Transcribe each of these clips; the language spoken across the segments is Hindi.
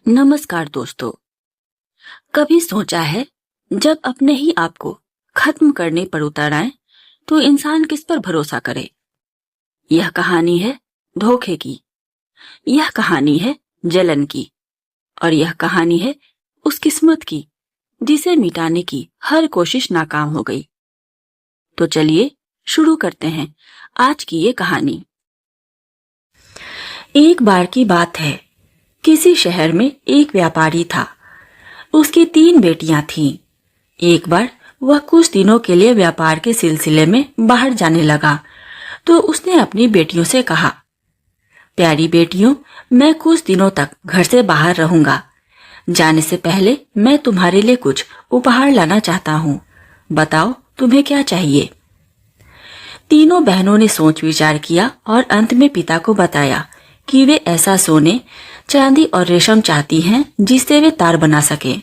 नमस्कार दोस्तों। कभी सोचा है जब अपने ही आप को खत्म करने पर उतर आए तो इंसान किस पर भरोसा करे। यह कहानी है धोखे की, यह कहानी है जलन की, और यह कहानी है उस किस्मत की जिसे मिटाने की हर कोशिश नाकाम हो गई। तो चलिए शुरू करते हैं आज की ये कहानी। एक बार की बात है, किसी शहर में एक व्यापारी था। उसकी 3 बेटियां थीं। एक बार वह कुछ दिनों के लिए व्यापार के सिलसिले में बाहर जाने लगा तो उसने अपनी बेटियों से कहा, प्यारी बेटियों, मैं कुछ दिनों तक घर से बाहर रहूंगा। जाने से पहले मैं तुम्हारे लिए कुछ उपहार लाना चाहता हूँ। बताओ तुम्हें क्या चाहिए। तीनों बहनों ने सोच विचार किया और अंत में पिता को बताया कि वे ऐसा सोने, चांदी और रेशम चाहती हैं जिससे वे तार बना सकें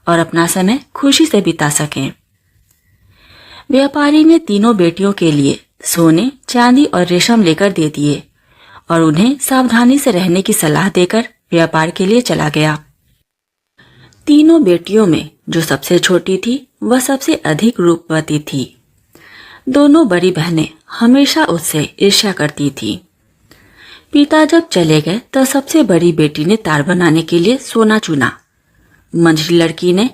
और अपना समय खुशी से बिता सकें। व्यापारी ने तीनों बेटियों के लिए सोने, चांदी और रेशम लेकर दे दिए और उन्हें सावधानी से रहने की सलाह देकर व्यापार के लिए चला गया। तीनों बेटियों में जो सबसे छोटी थी वह सबसे अधिक रूपवती थी। दोनों बड़ी बहनें हमेशा उससे ईर्ष्या करती थी। पिता जब चले गए तब सबसे बड़ी बेटी ने तार बनाने के लिए सोना चुना। मंझली लड़की ने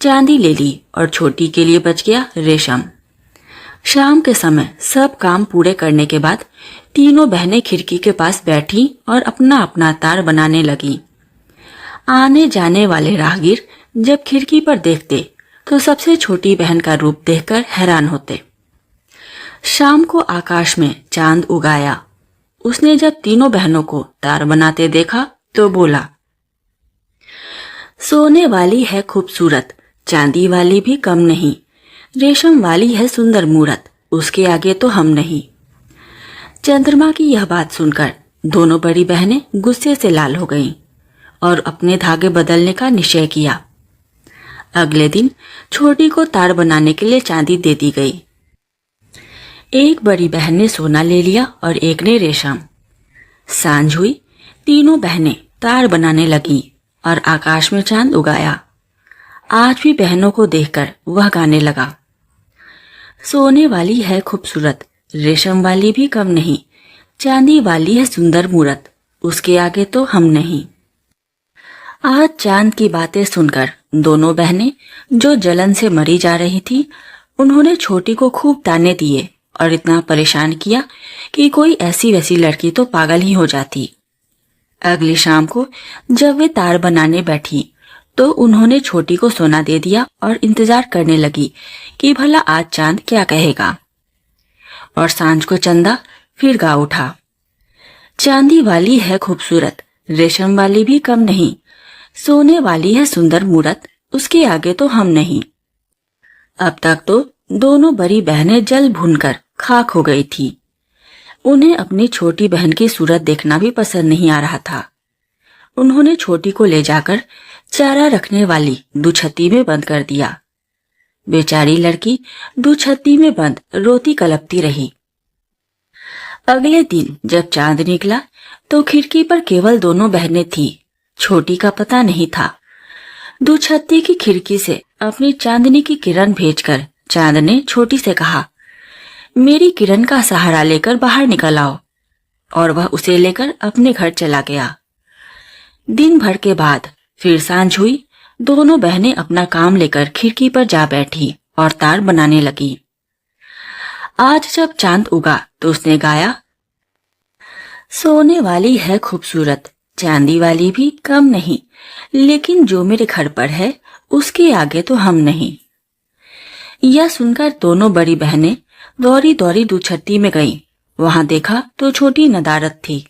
चांदी ले ली और छोटी के लिए बच गया रेशम। शाम के समय सब काम पूरे करने के बाद तीनों बहनें खिड़की के पास बैठी और अपना अपना तार बनाने लगी। आने जाने वाले राहगीर जब खिड़की पर देखते तो सबसे छोटी बहन का रूप देखकर हैरान होते। शाम को आकाश में चांद उगाया। उसने जब तीनों बहनों को तार बनाते देखा तो बोला, सोने वाली है खूबसूरत, चांदी वाली भी कम नहीं, रेशम वाली है सुंदर मूरत, उसके आगे तो हम नहीं। चंद्रमा की यह बात सुनकर दोनों बड़ी बहनें गुस्से से लाल हो गईं और अपने धागे बदलने का निश्चय किया। अगले दिन छोटी को तार बनाने के लिए चांदी दे दी गई। एक बड़ी बहन ने सोना ले लिया और एक ने रेशम। सांझ हुई, तीनों बहनें तार बनाने लगीं और आकाश में चांद उगाया। आज भी बहनों को देखकर वह गाने लगा, सोने वाली है खूबसूरत, रेशम वाली भी कम नहीं, चांदी वाली है सुंदर मूरत, उसके आगे तो हम नहीं। आज चांद की बातें सुनकर दोनों बहनें जो जलन से मरी जा रही थी, उन्होंने छोटी को खूब ताने दिए और इतना परेशान किया कि कोई ऐसी वैसी लड़की तो पागल ही हो जाती। अगली शाम को जब वे तार बनाने बैठी तो उन्होंने छोटी को सोना दे दिया और इंतजार करने लगी कि भला आज चांद क्या कहेगा। और सांझ को चंदा फिर गा उठा, चांदी वाली है खूबसूरत, रेशम वाली भी कम नहीं, सोने वाली है सुंदर मूरत, उसके आगे तो हम नहीं। अब तक तो दोनों बड़ी बहनें जल भूनकर खाक हो गई थी। उन्हें अपनी छोटी बहन की सूरत देखना भी पसंद नहीं आ रहा था। उन्होंने छोटी को ले जाकर चारा रखने वाली दुछत्ती में बंद कर दिया। बेचारी लड़की दुछत्ती में बंद रोती कलपती रही। अगले दिन जब चांद निकला तो खिड़की पर केवल दोनों बहनें थीं। छोटी का पता नहीं था। दुछत्ती की खिड़की से अपनी चांदनी की किरण भेजकर चांद ने छोटी से कहा, मेरी किरण का सहारा लेकर बाहर निकल आओ। और वह उसे लेकर अपने घर चला गया। दिन भर के बाद फिर सांझ हुई। दोनों बहनें अपना काम लेकर खिड़की पर जा बैठी और तार बनाने लगी। आज जब चांद उगा तो उसने गाया, सोने वाली है खूबसूरत, चांदी वाली भी कम नहीं, लेकिन जो मेरे घर पर है उसके आगे तो हम नहीं। यह सुनकर दोनों बड़ी बहनें दौड़ी दौड़ी दुछत्ती में गईं। वहां देखा तो छोटी नदारत थी।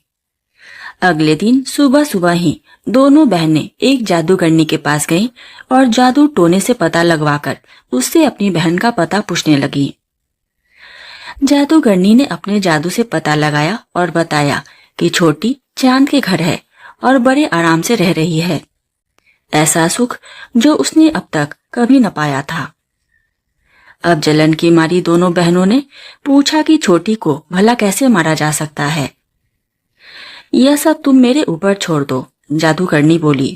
अगले दिन सुबह सुबह ही दोनों बहनें एक जादूगरनी के पास गईं और जादू टोने से पता लगवाकर उससे अपनी बहन का पता पूछने लगी। जादूगरनी ने अपने जादू से पता लगाया और बताया कि छोटी चांद के घर है और बड़े आराम से रह रही है। ऐसा सुख जो उसने अब तक कभी न पाया था। अब जलन की मारी दोनों बहनों ने पूछा कि छोटी को भला कैसे मारा जा सकता है। यह सब तुम मेरे ऊपर छोड़ दो, जादूगरनी बोली।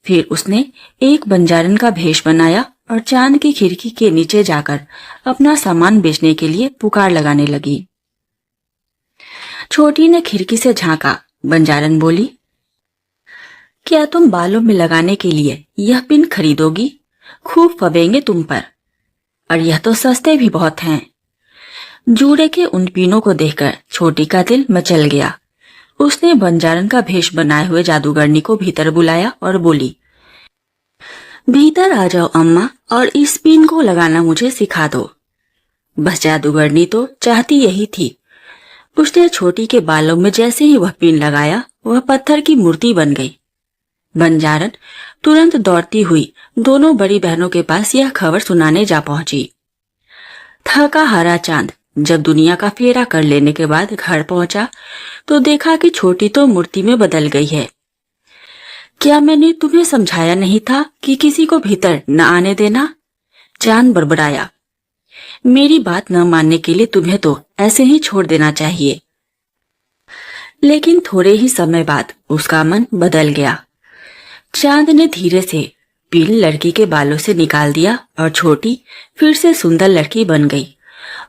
फिर उसने एक बंजारन का भेष बनाया और चांद की खिड़की के नीचे जाकर अपना सामान बेचने के लिए पुकार लगाने लगी। छोटी ने खिड़की से झांका। बंजारन बोली, क्या तुम बालों में लगाने के लिए यह पिन खरीदोगी? खूब फबेंगे तुम पर, और यह तो सस्ते भी बहुत हैं। जूड़े के उन पिनों को देखकर छोटी का दिल मचल गया। उसने बंजारन का भेष बनाए हुए जादूगरनी को भीतर बुलाया और बोली, भीतर आ जाओ अम्मा, और इस पिन को लगाना मुझे सिखा दो। बस जादूगरनी तो चाहती यही थी। उसने छोटी के बालों में जैसे ही वह पिन लगाया, वह पत्थर की मूर्ति बन गई। बंजारन तुरंत दौड़ती हुई दोनों बड़ी बहनों के पास यह खबर सुनाने जा पहुंची। थका हारा चांद जब दुनिया का फेरा कर लेने के बाद घर पहुंचा तो देखा कि छोटी तो मूर्ति में बदल गई है। क्या मैंने तुम्हें समझाया नहीं था कि किसी को भीतर न आने देना? चांद बड़बड़ाया। मेरी बात न मानने के लिए तुम्हें तो ऐसे ही छोड़ देना चाहिए। लेकिन थोड़े ही समय बाद उसका मन बदल गया। चांद ने धीरे से पिन लड़की के बालों से निकाल दिया और छोटी फिर से सुंदर लड़की बन गई।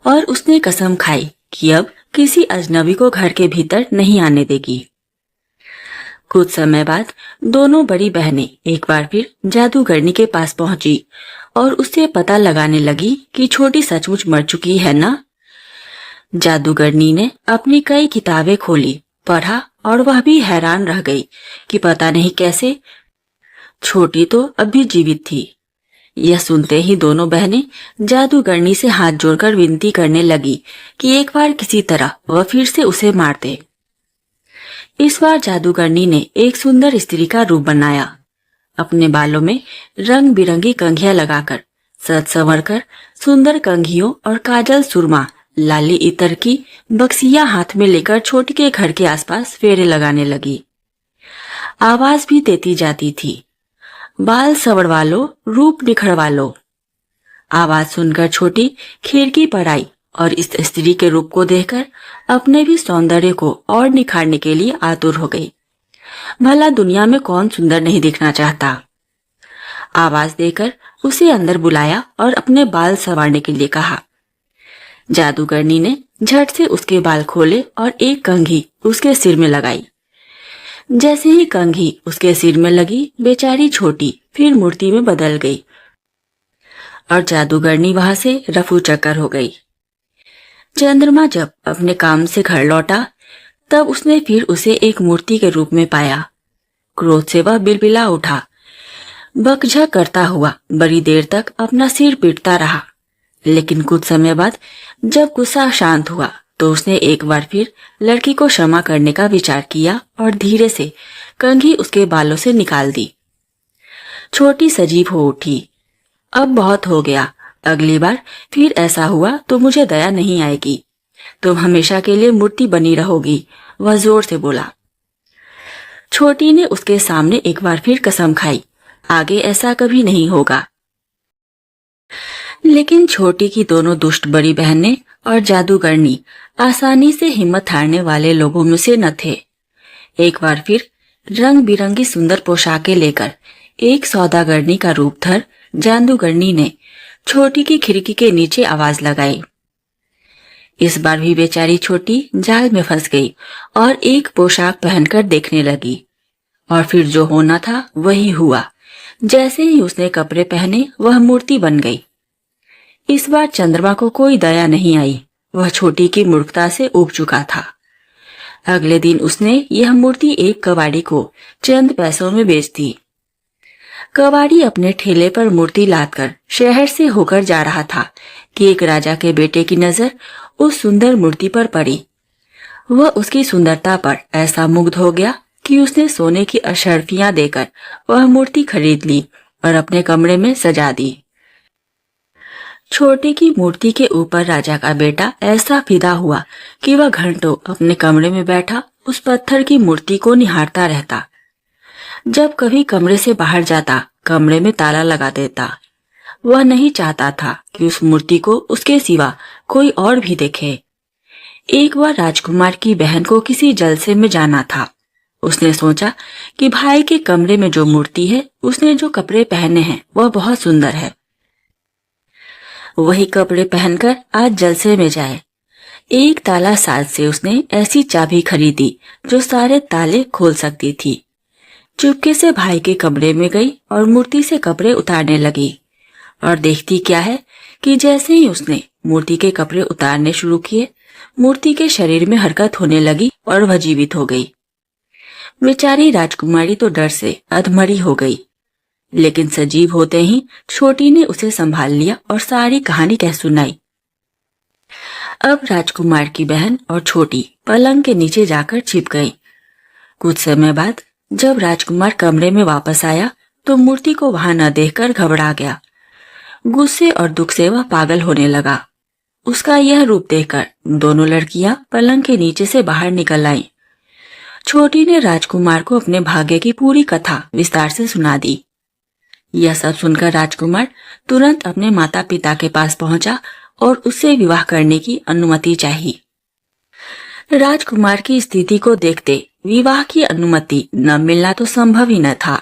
और उसने कसम खाई कि अब किसी अजनबी को घर के भीतर नहीं आने देगी। कुछ समय बाद दोनों बड़ी बहनें एक बार फिर जादूगरनी के पास पहुंची और उससे पता लगाने लगी कि छोटी सचमुच मर चुकी है ना। जादूगरनी ने अपनी कई किताबें खोली, पढ़ा, और वह भी हैरान रह गई कि पता नहीं कैसे छोटी तो अब भी जीवित थी। यह सुनते ही दोनों बहनें जादूगरनी से हाथ जोड़कर विनती करने लगी कि एक बार किसी तरह वह फिर से उसे मार दे। इस बार जादूगरनी ने एक सुंदर स्त्री का रूप बनाया। अपने बालों में रंग बिरंगी कंघियां लगाकर, सज संवर कर, सुंदर कंघियों और काजल, सुरमा, लाली इतर की बक्सियां हाथ में लेकर छोटी के घर के आसपास फेरे लगाने लगी। आवाज भी देती जाती थी, बाल संवरवा लो, रूप निखरवा लो। आवाज सुनकर छोटी खिड़की पर आई और इस स्त्री के रूप को देखकर अपने भी सौंदर्य को और निखारने के लिए आतुर हो गई। भला दुनिया में कौन सुंदर नहीं दिखना चाहता। आवाज देकर उसे अंदर बुलाया और अपने बाल संवारने के लिए कहा। जादूगरनी ने झट से उसके बाल खोले और एक कंघी उसके सिर में लगाई। जैसे ही कंघी उसके सिर में लगी, बेचारी छोटी फिर मूर्ति में बदल गई और जादूगरनी वहां से रफू चक्कर हो गई। चंद्रमा जब अपने काम से घर लौटा तब उसने फिर उसे एक मूर्ति के रूप में पाया। क्रोध से वह बिलबिला उठा। बकझक करता हुआ बड़ी देर तक अपना सिर पीटता रहा, लेकिन कुछ समय बाद जब गुस्सा शांत हुआ तो उसने एक बार फिर लड़की को क्षमा करने का विचार किया और धीरे से कंघी उसके बालों से निकाल दी। छोटी सजीव हो उठी। अब बहुत हो गया, अगली बार फिर ऐसा हुआ तो मुझे दया नहीं आएगी। तुम हमेशा के लिए मूर्ति बनी रहोगी, वह जोर से बोला। छोटी ने उसके सामने एक बार फिर कसम खाई, आगे ऐसा कभी नहीं होगा। लेकिन छोटी की दोनों दुष्ट बड़ी बहनें और जादूगरनी आसानी से हिम्मत हारने वाले लोगों में से न थे। एक बार फिर रंग बिरंगी सुंदर पोशाकें लेकर एक सौदागरनी का रूप धर जादूगरनी ने छोटी की खिड़की के नीचे आवाज लगाई। इस बार भी बेचारी छोटी जाल में फंस गई और एक पोशाक पहनकर देखने लगी। और फिर जो होना था वही हुआ। जैसे ही उसने कपड़े पहने वह मूर्ति बन गई। इस बार चंद्रमा को कोई दया नहीं आई। वह छोटी की मूर्खता से ऊब चुका था। अगले दिन उसने यह मूर्ति एक कबाड़ी को चंद पैसों में बेच दी। कबाड़ी अपने ठेले पर मूर्ति लादकर शहर से होकर जा रहा था कि एक राजा के बेटे की नजर उस सुंदर मूर्ति पर पड़ी। वह उसकी सुंदरता पर ऐसा मुग्ध हो गया कि उसने सोने की अशर्फियां देकर वह मूर्ति खरीद ली और अपने कमरे में सजा दी। छोटे की मूर्ति के ऊपर राजा का बेटा ऐसा फिदा हुआ कि वह घंटों अपने कमरे में बैठा उस पत्थर की मूर्ति को निहारता रहता। जब कभी कमरे से बाहर जाता, कमरे में ताला लगा देता। वह नहीं चाहता था कि उस मूर्ति को उसके सिवा कोई और भी देखे। एक बार राजकुमार की बहन को किसी जलसे में जाना था। उसने सोचा कि भाई के कमरे में जो मूर्ति है, उसने जो कपड़े पहने हैं वह बहुत सुंदर है। वही कपड़े पहनकर आज जलसे में जाए। एक ताला साज से उसने ऐसी चाबी खरीदी जो सारे ताले खोल सकती थी। चुपके से भाई के कमरे में गई और मूर्ति से कपड़े उतारने लगी। और देखती क्या है कि जैसे ही उसने मूर्ति के कपड़े उतारने शुरू किए, मूर्ति के शरीर में हरकत होने लगी और वह जीवित हो गई। बेचारी राजकुमारी तो डर से अधमरी हो गई, लेकिन सजीव होते ही छोटी ने उसे संभाल लिया और सारी कहानी कह सुनाई। अब राजकुमार की बहन और छोटी पलंग के नीचे जाकर छिप गई। कुछ समय बाद जब राजकुमार कमरे में वापस आया तो मूर्ति को वहां न देखकर घबरा गया। गुस्से और दुख से वह पागल होने लगा। उसका यह रूप देखकर दोनों लड़कियां पलंग के नीचे से बाहर निकल आईं। छोटी ने राजकुमार को अपने भाग्य की पूरी कथा विस्तार से सुना दी। यह सब सुनकर राजकुमार तुरंत अपने माता पिता के पास पहुंचा और उससे विवाह करने की अनुमति चाही। राजकुमार की स्थिति को देखते विवाह की अनुमति न मिलना तो संभव ही न था,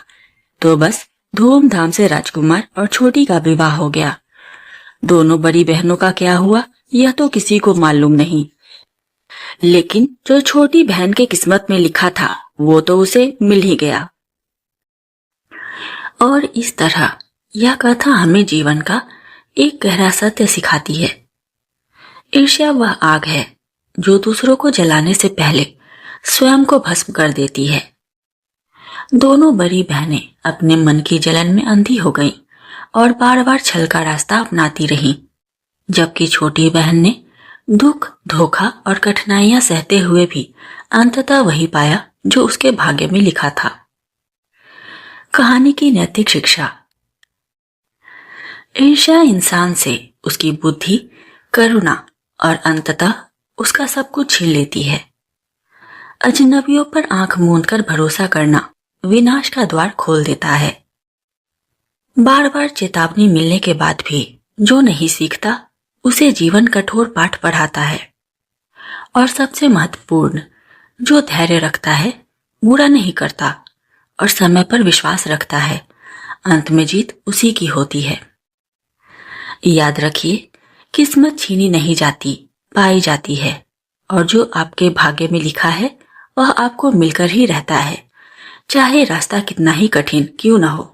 तो बस धूमधाम से राजकुमार और छोटी का विवाह हो गया। दोनों बड़ी बहनों का क्या हुआ यह तो किसी को मालूम नहीं, लेकिन जो छोटी बहन के किस्मत में लिखा था वो तो उसे मिल ही गया। और इस तरह यह कथा हमें जीवन का एक गहरा सत्य सिखाती है। ईर्ष्या वह आग है जो दूसरों को जलाने से पहले स्वयं को भस्म कर देती है। दोनों बड़ी बहनें अपने मन की जलन में अंधी हो गईं और बार बार छल का रास्ता अपनाती रहीं, जबकि छोटी बहन ने दुख, धोखा और कठिनाइयां सहते हुए भी अंततः वही पाया जो उसके भाग्य में लिखा था। कहानी की नैतिक शिक्षा। ईर्ष्या इंसान से उसकी बुद्धि, करुणा और अंततः उसका सब कुछ छीन लेती है। अजनबियों पर आंख मूंदकर भरोसा करना विनाश का द्वार खोल देता है। बार बार चेतावनी मिलने के बाद भी जो नहीं सीखता उसे जीवन कठोर पाठ पढ़ाता है। और सबसे महत्वपूर्ण, जो धैर्य रखता है, बुरा नहीं करता और समय पर विश्वास रखता है, अंत में जीत उसी की होती है। याद रखिए, किस्मत छीनी नहीं जाती, पाई जाती है, और जो आपके भाग्य में लिखा है वह आपको मिलकर ही रहता है, चाहे रास्ता कितना ही कठिन क्यों ना हो।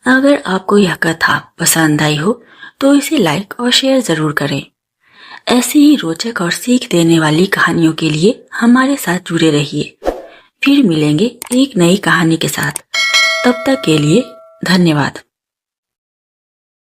अगर आपको यह कथा पसंद आई हो तो इसे लाइक और शेयर जरूर करें। ऐसी ही रोचक और सीख देने वाली कहानियों के लिए हमारे साथ जुड़े रहिए। फिर मिलेंगे एक नई कहानी के साथ। तब तक के लिए धन्यवाद।